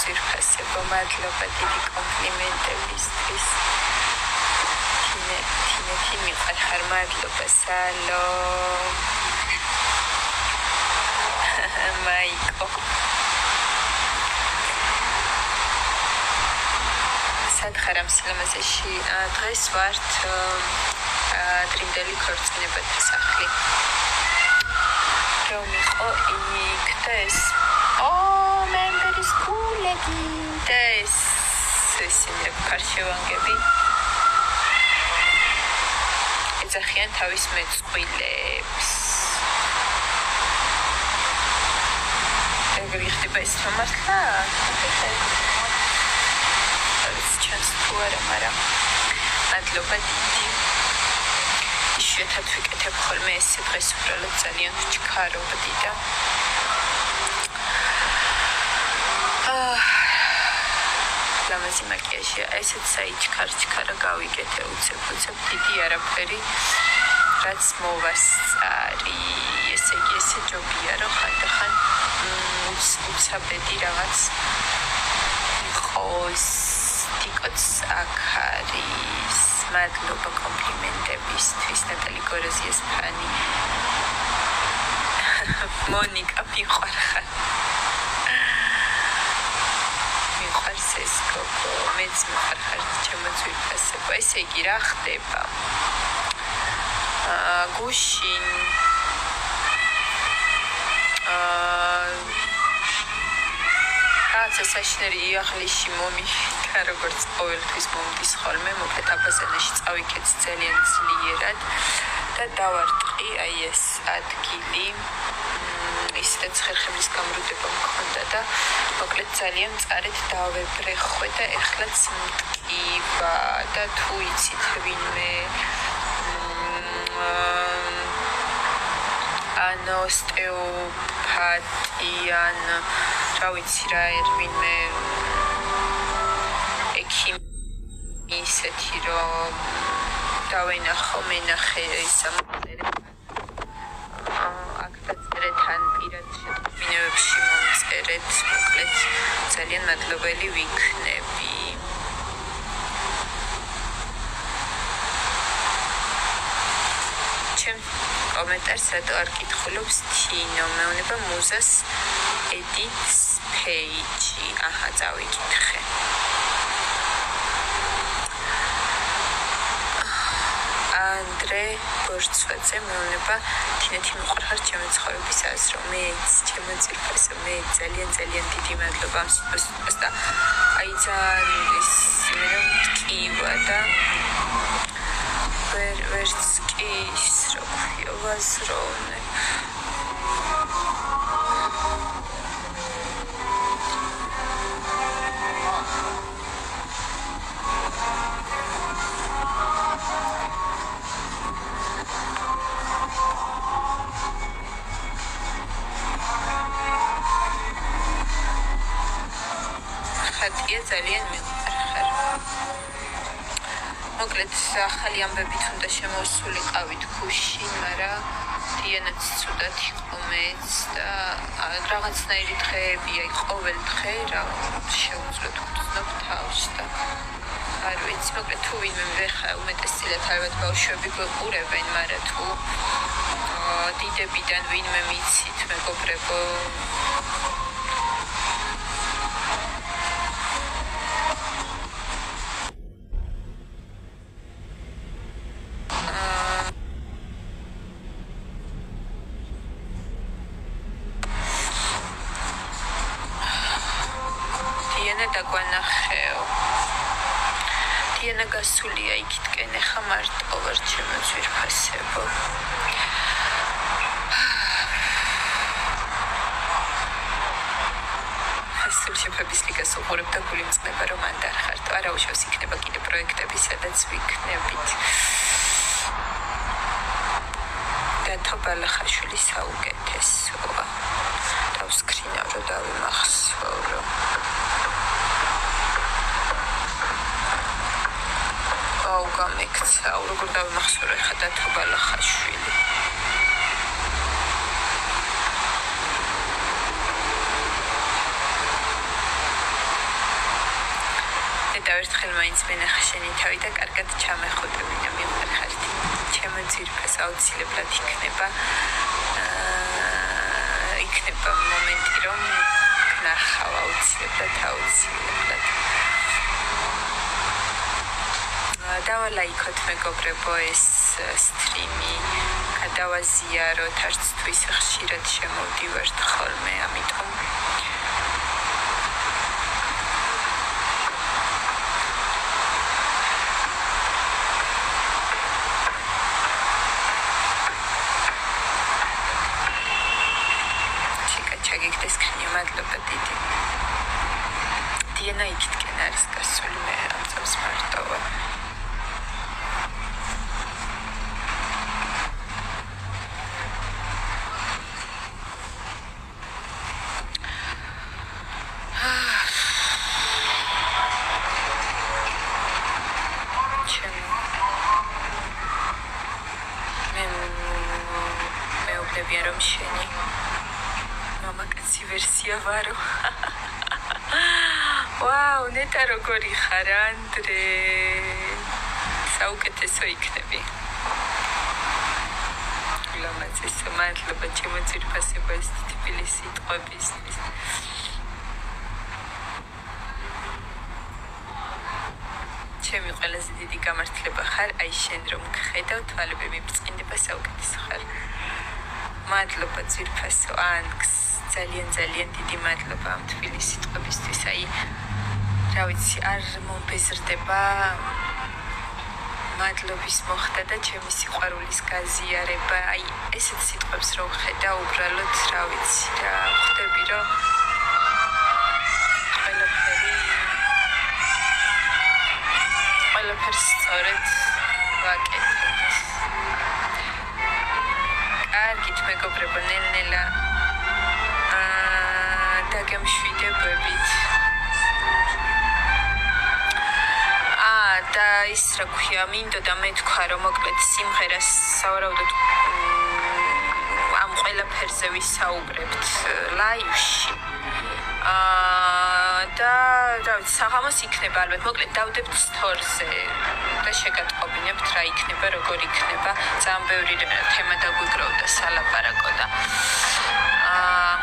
ძვირფასებო, მადლობა დიდი კომპლიმენტებისთვის. თინეთი მიყარ, მადლობა, სალომ. მაიკო. სად ხარ ამ სილამაზეში? დღეს ვართ დრიმდელი ქორწინებათა სახლი. რომ იყო იქ და ეს მემბერის კულები და ისინი კარშევანგები ეძახიან თავის მეწყვილებს. ეგრე ხდება ეს თამაშლა? ჩანს თუ არა, მაგრამ მადლობა დიდი. იშვიათად ვიკეთებ ხოლმე ესე დღეს უბრალოდ ძალიან ვჩქარობდი და ლამაზი მაკიაჟია, ესეც საჩქარა გავიკეთე უცებ დიდი არაფერი რაც მოვასწარი. ესე იგი ესე ჯობია რომ ხანდახან უცაბედი რაღაც იყოს. ტიკოც აქ არის. მადლობა კომპლიმენტებისთვის. ნატალი გოროზიას ფანი. მონიკა მიყვარხარ. მიყვარს ეს გოგო. მეც მიყვარხარ ჩემო ძვირფასებო. ესე იგი რა ხდება? გუშინ რაღაცა საშინელი იაღლიში მომიხდა, როგორც ყოველთვის მომდის ხოლმე, მოკლედ აბაზანაში წავიქეთ ძალიან ძლიერად და დავარტყი აი ეს ადგილი. ისედაც ხერხემლის გამრუდება მქონდა და მოკლედ ძალიან მწარედ დავებრეხვე და ეხლაც მტკივა და თუ იცით ვინმე ან ოსტეოპათი ან რა ვიცი რა ვინმე ექიმი ისეთი რომ დავენახო მენახე ისა მოწერეთ აქ დაწერეთ ან პირად შეტყობინებებში მომწერეთ მოკლედ ძალიან მადლობელი ვიქნები. კომენტარს რატო არ კითხულობს თინო, მეუნება მუზას edits page. აჰა, წავიკითხე. ანდრე ბორცვაძე მეუნება თინეთი მიყვარხარ ჩემი ცხოვრების აზრო. მეც ჩემო ძირფასო, მე ძალიან დიდი მადლობა ამ სიტყვას და აი ძალიან ის მეკივა და ვერც კი ის რო ქვია ვაზროვნე. ხატია ძალიან მიყვარხარ. მოკლედ ახალი ამბებით უნდა შემოსულიყავით გუშინ, მაგრამ დიანაც ცუდად იყო მეც და რაღაცნაირი დღეები, აი ყოველ დღე რა შეუძლოთ ვგრძნობ თავს და არ ვიცი, მოკლედ თუ ვინმე მეხა უმეტესწილად ალბათ ბავშვები გვეყურებენ, მაგრამ თუ დიდებიდან ვინმე მიცით მეგობრებო დაგვანახეო. დიანა გასულია იქითკენ, ეხა მარტო ვარ ჩემო ძვირფასებო. შეფების ლიგას უყურებ და გული მწყდება რომ ან დარხართ. არა უშავს იქნება კიდე პროექტები, სადაც ვიქნებით. დათო ბალახაშვილი საუკეთესოა. დავსკრინავ რომ დავიმახსოვრო. გამექცა, როგორ დავიმახსოვრო ხა დათო ბალახაშვილი. მაინც მენახე შენი თავი და კარგად ჩამეხუტები და მივყარხარდი. ჩემო ძირფას აუცილებლად იქნება მომენტი, რომ ნახავ აუცილებლად. დავალაიქოთ მეგობრებო ეს სტრიმი, გადავაზიაროთ, არც თუ ისე ხშირად შემოვდივართ ხოლმე, ამიტომ ჩაგიგდეს ქრინია, მადლობა დიდი. დიანა იქითკენ არის გასული, მე ამ წამს მარტოა. რომ შენი მამაკაცი ვერსია ვარო. ვაუ, ნეტა როგორი ხარ, ანდრე. საუკეთესო იქნები. ლამაზესო, მადლობა ჩემო ძირფასებო ეს თბილი სიტყვებისთვის. ჩემი ყველაზე დიდი გამართლება ხარ, აი შენ რომ გხედავ, თვალები მიბწყინდება, საუკეთესო ხარ. მადლობა ძირფასო ანკს, ძალიან დიდი მადლობა ამ თბილი სიტყვებისთვის. აი, რა ვიცი, არ მომბეზრდება მადლობის მოხდა და ჩემი სიყვარულის გაზიარება. აი, ესეთ სიტყვებს რო ხედა, უბრალოდ რა ვიცი, რა ხვდები, რომ ყველაფერს სწორედ ვაკეთებთ. კარგით მეგობრებო, ნელ-ნელა დაგემშვიდობებით. და ის რა ქვია, მინდოდა მე თქვა, რომ მოკლედ სიმღერას სავარაუდოდ ამ ყველაფერზე ვისაუბრებთ ლაივში. და რა ვიცი, საღამოს იქნება ალბათ, მოკლედ დავდებთ სტორზე და შეგატყობინებთ რა იქნება, როგორ იქნება. ძალიან ბევრი თემა დაგვიგროვდა სალაპარაკო და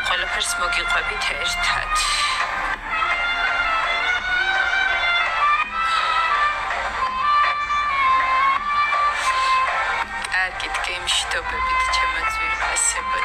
ყველაფერს მოგიყვებით ერთად. კარგით, გემშვიდობებით ჩემო ძვირფასებო,